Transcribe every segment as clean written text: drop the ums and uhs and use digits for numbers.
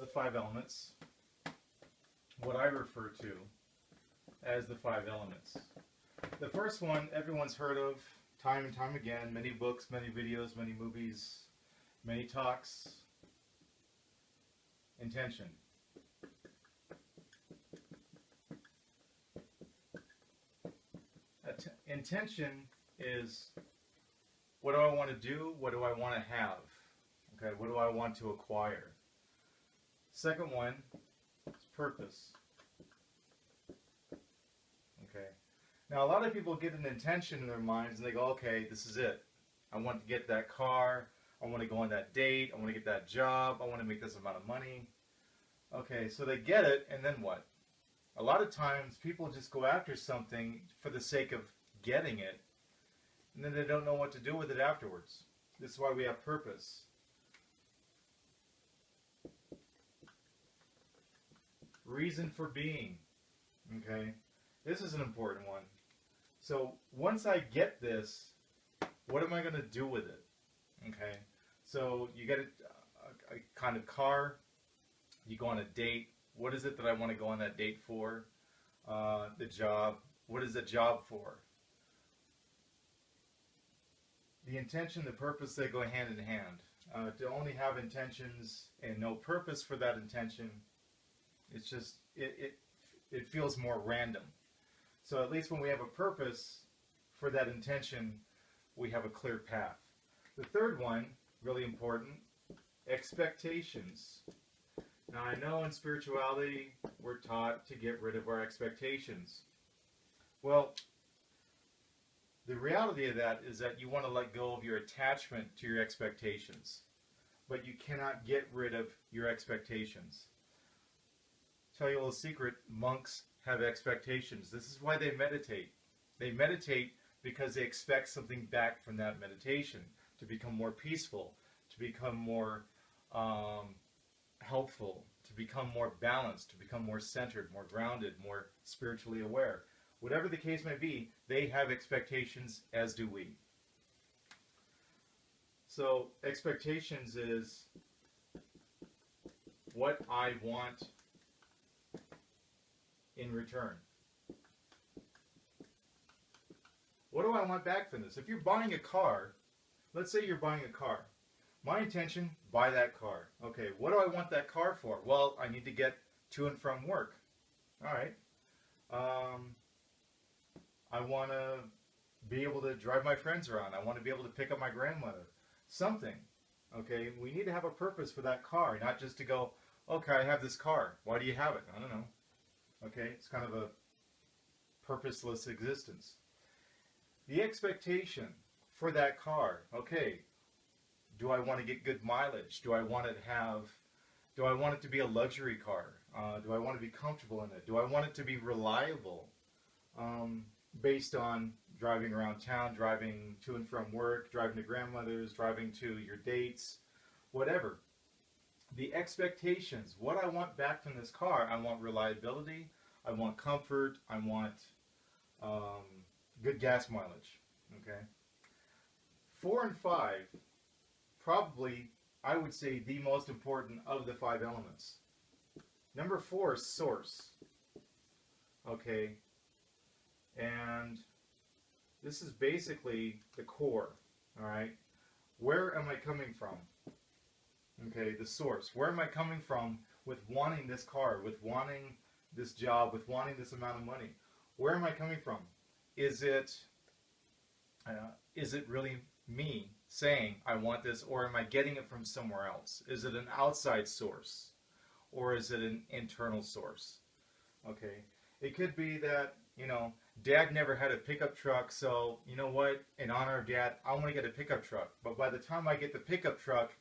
the five elements, what I refer to as the five elements. The first one everyone's heard of time and time again, many books, many videos, many movies, many talks: intention. Intention is, what do I want to do? What do I want to have? Okay, what do I want to acquire? Second one is purpose. Okay. Now a lot of people get an intention in their minds and they go, okay, this is it. I want to get that car. I want to go on that date. I want to get that job. I want to make this amount of money. Okay, so they get it, and then what? A lot of times people just go after something for the sake of getting it, and then they don't know what to do with it afterwards. This is why we have purpose. Reason for being. Okay, this is an important one. So once I get this, what am I going to do with it? Okay, so you get a kind of car, you go on a date. What is it that I want to go on that date for? The job. What is the job for? The intention, the purpose, they go hand in hand. To only have intentions and no purpose for that intention, it's just, it feels more random. So at least when we have a purpose for that intention, we have a clear path. The third one, really important, expectations. Now I know in spirituality we're taught to get rid of our expectations. Well, the reality of that is that you want to let go of your attachment to your expectations, but you cannot get rid of your expectations. Tell you a little secret, monks have expectations. This is why they meditate. They meditate because they expect something back from that meditation, to become more peaceful, to become more helpful, to become more balanced, to become more centered, more grounded, more spiritually aware. Whatever the case may be, they have expectations, as do we. So expectations is what I want in return. What do I want back from this? If you're buying a car, let's say you're buying a car. My intention, buy that car. Okay, what do I want that car for? Well, I need to get to and from work. All right. I want to be able to drive my friends around. I want to be able to pick up my grandmother. Something. Okay, we need to have a purpose for that car, not just to go, okay, I have this car. Why do you have it? I don't know. Okay, it's kind of a purposeless existence. The expectation for that car, okay, do I want to get good mileage? Do I want it to be a luxury car? Do I want to be comfortable in it? Do I want it to be reliable? Based on driving around town, driving to and from work, driving to grandmother's, driving to your dates, whatever. The expectations, what I want back from this car, I want reliability, I want comfort, I want good gas mileage. Okay. 4 and 5, probably, I would say, the most important of the 5 elements. Number 4 is source. Okay. And this is basically the core. All right. Where am I coming from? Okay, the source. Where am I coming from with wanting this car, with wanting this job, with wanting this amount of money? Where am I coming from? Is it really me saying I want this, or am I getting it from somewhere else? Is it an outside source, or is it an internal source? Okay, it could be that, you know, Dad never had a pickup truck, so you know what? In honor of Dad, I want to get a pickup truck. But by the time I get the pickup truck,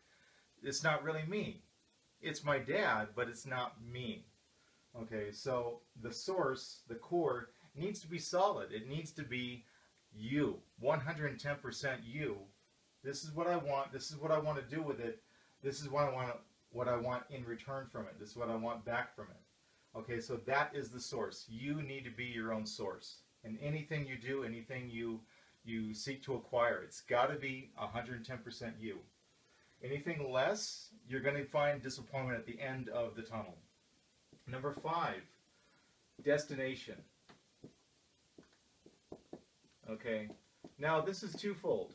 it's not really me. It's my dad, but it's not me. Okay, so the source, the core, needs to be solid. It needs to be you, 110% you. This is what I want. This is what I want to do with it. This is what I want in return from it. This is what I want back from it. Okay, so that is the source. You need to be your own source. And anything you do, anything you seek to acquire, it's got to be 110% you. Anything less, you're going to find disappointment at the end of the tunnel. Number 5, destination. Okay, now this is twofold.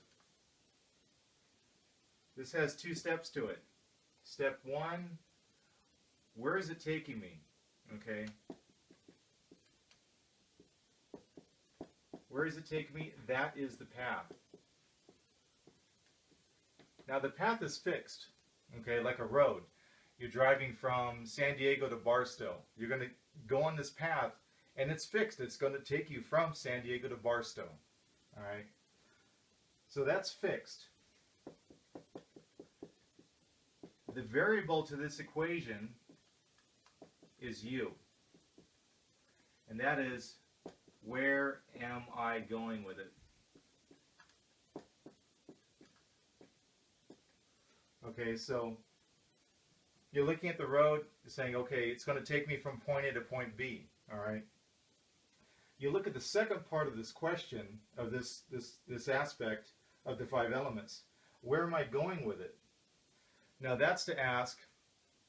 This has 2 steps to it. Step 1, where is it taking me? Okay. Where is it taking me? That is the path. Now the path is fixed, okay, like a road. You're driving from San Diego to Barstow. You're going to go on this path, and it's fixed. It's going to take you from San Diego to Barstow. All right. So that's fixed. The variable to this equation is you. And that is, where am I going with it? Okay, so you're looking at the road, saying, okay, it's going to take me from point A to point B. All right. You look at the second part of this question, of this aspect of the 5 elements. Where am I going with it? Now that's to ask,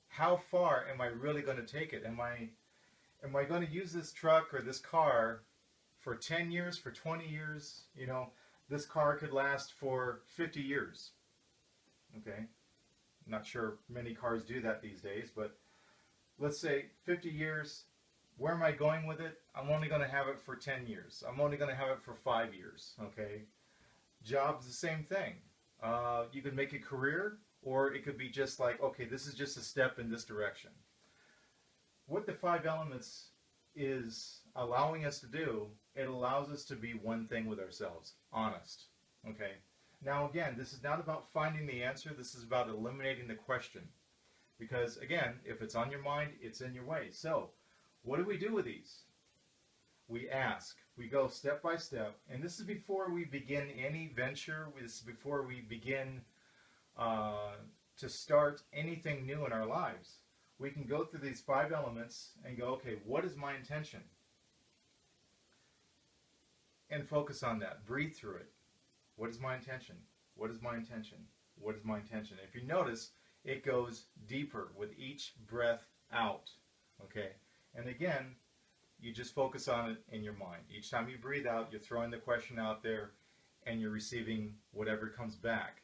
how far am I really going to take it? Am I going to use this truck or this car for 10 years, for 20 years? You know, this car could last for 50 years. Okay? Not sure many cars do that these days, but let's say 50 years. Where am I going with it? I'm only going to have it for 10 years. I'm only going to have it for 5 years. Okay? Job's the same thing. You could make a career, or it could be just like, okay, this is just a step in this direction. What the 5 elements is allowing us to do, it allows us to be one thing with ourselves, honest. Okay? Now again, this is not about finding the answer, this is about eliminating the question. Because again, if it's on your mind, it's in your way. So, what do we do with these? We ask. We go step by step. And this is before we begin any venture. This is before we begin to start anything new in our lives. We can go through these 5 elements and go, okay, what is my intention? And focus on that. Breathe through it. What is my intention? What is my intention? What is my intention? If you notice, it goes deeper with each breath out. Okay? And again, you just focus on it in your mind. Each time you breathe out, you're throwing the question out there and you're receiving whatever comes back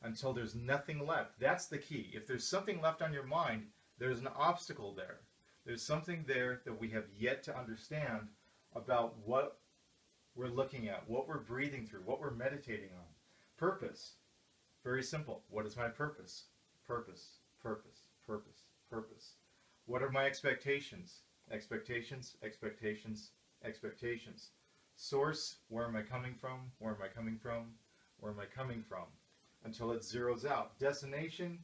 until there's nothing left. That's the key. If there's something left on your mind, there's an obstacle there. There's something there that we have yet to understand about what we're looking at, what we're breathing through, what we're meditating on. Purpose. Very simple. What is my purpose? Purpose, purpose, purpose, purpose. What are my expectations? Expectations, expectations, expectations. Source, where am I coming from? Where am I coming from? Where am I coming from? Until it zeroes out. Destination,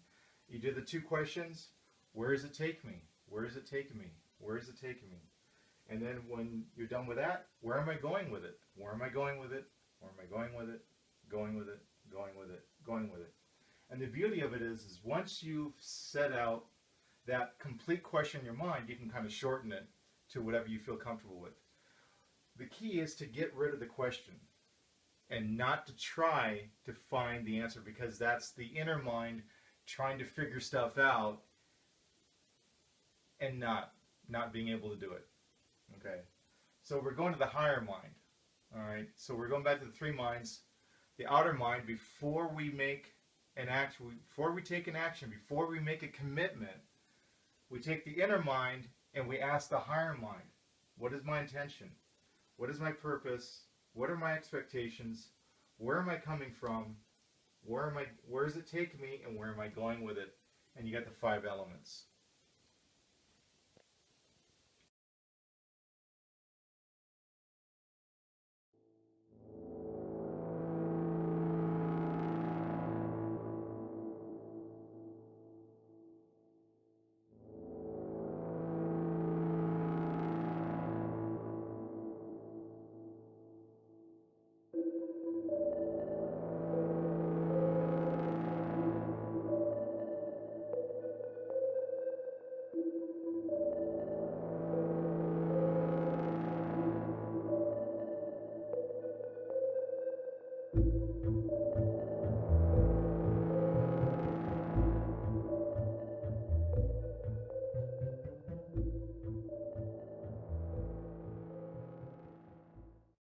you do the 2 questions. Where does it take me? Where is it taking me? Where is it taking me? And then when you're done with that, where am I going with it? Where am I going with it? Where am I going with it? Going with it, going with it, going with it. And the beauty of it is once you've set out that complete question in your mind, you can kind of shorten it to whatever you feel comfortable with. The key is to get rid of the question and not to try to find the answer, because that's the inner mind trying to figure stuff out and not being able to do it. Okay, so we're going to the higher mind. All right, so we're going back to the 3 minds. The outer mind, before we make an action, before we take an action, before we make a commitment, we take the inner mind and we ask the higher mind, what is my intention? What is my purpose? What are my expectations? Where am I coming from? Where does it take me, and where am I going with it? And you get the 5 elements.